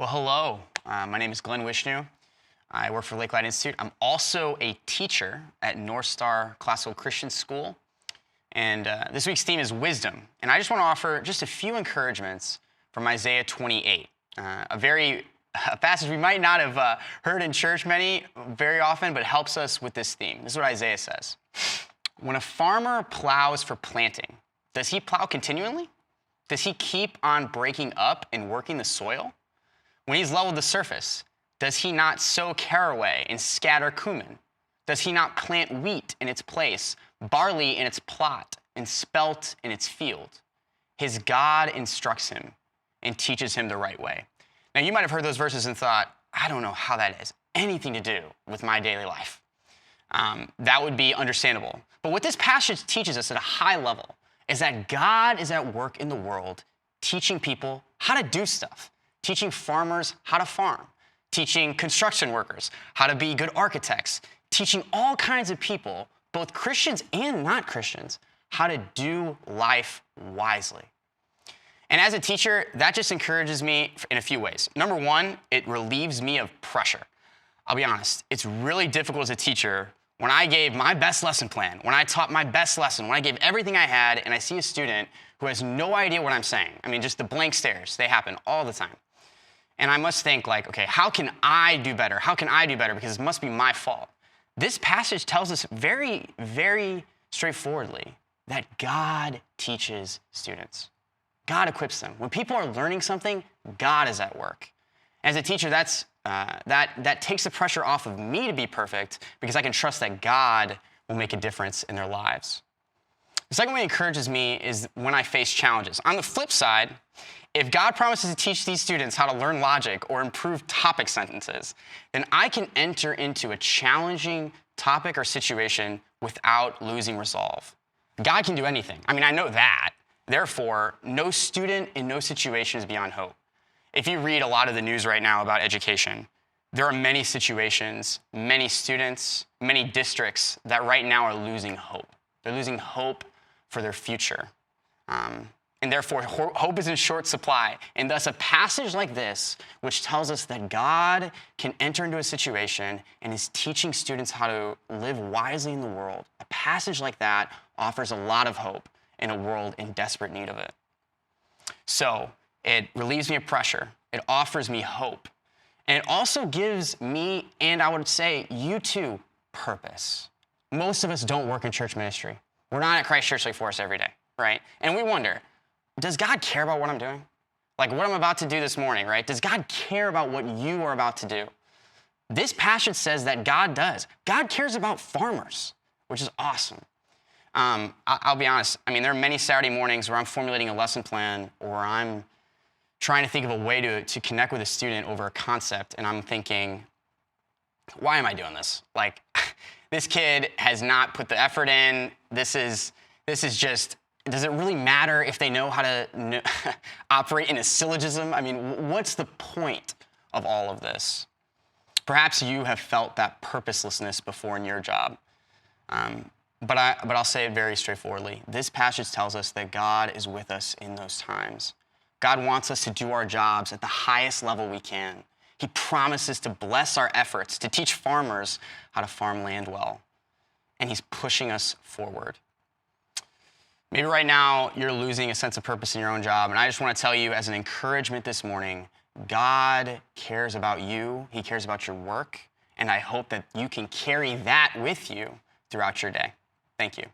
Well, hello. My name is Glenn Wishnu. I work for Lakeland Institute. I'm also a teacher at North Star Classical Christian School. And this week's theme is wisdom. And I just want to offer just a few encouragements from Isaiah 28, a passage we might not have heard in church very often, but helps us with this theme. This is what Isaiah says. When a farmer plows for planting, does he plow continually? Does he keep on breaking up and working the soil? When he's leveled the surface, does he not sow caraway and scatter cumin? Does he not plant wheat in its place, barley in its plot, and spelt in its field? His God instructs him and teaches him the right way. Now, you might have heard those verses and thought, I don't know how that has anything to do with my daily life. That would be understandable. But what this passage teaches us at a high level is that God is at work in the world teaching people how to do stuff, teaching farmers how to farm, teaching construction workers how to be good architects, teaching all kinds of people, both Christians and not Christians, how to do life wisely. And as a teacher, that just encourages me in a few ways. Number one, it relieves me of pressure. I'll be honest, it's really difficult as a teacher when I gave my best lesson plan, when I taught my best lesson, when I gave everything I had, and I see a student who has no idea what I'm saying. I mean, just the blank stares, they happen all the time. And I must think okay, how can I do better? How can I do better? Because it must be my fault. This passage tells us very, very straightforwardly that God teaches students. God equips them. When people are learning something, God is at work. As a teacher, that takes the pressure off of me to be perfect because I can trust that God will make a difference in their lives. The second way it encourages me is when I face challenges. On the flip side, if God promises to teach these students how to learn logic or improve topic sentences, then I can enter into a challenging topic or situation without losing resolve. God can do anything. I mean, I know that. Therefore, no student in no situation is beyond hope. If you read a lot of the news right now about education, there are many situations, many students, many districts that right now are losing hope. They're losing hope for their future. And therefore, hope is in short supply. And thus, a passage like this, which tells us that God can enter into a situation and is teaching students how to live wisely in the world, a passage like that offers a lot of hope in a world in desperate need of it. So, it relieves me of pressure. It offers me hope. And it also gives me, and I would say you too, purpose. Most of us don't work in church ministry. We're not at Christ Church Lake Forest every day, right? And we wonder, does God care about what I'm doing? Like what I'm about to do this morning, right? Does God care about what you are about to do? This passage says that God does. God cares about farmers, which is awesome. I'll be honest. I mean, there are many Saturday mornings where I'm formulating a lesson plan or I'm trying to think of a way to connect with a student over a concept, and I'm thinking, why am I doing this? Like, this kid has not put the effort in. This is just, does it really matter if they know how to operate in a syllogism? I mean, what's the point of all of this? Perhaps you have felt that purposelessness before in your job. But I'll say it very straightforwardly. This passage tells us that God is with us in those times. God wants us to do our jobs at the highest level we can. He promises to bless our efforts to teach farmers how to farm land well. And he's pushing us forward. Maybe right now you're losing a sense of purpose in your own job, and I just want to tell you as an encouragement this morning, God cares about you. He cares about your work, and I hope that you can carry that with you throughout your day. Thank you.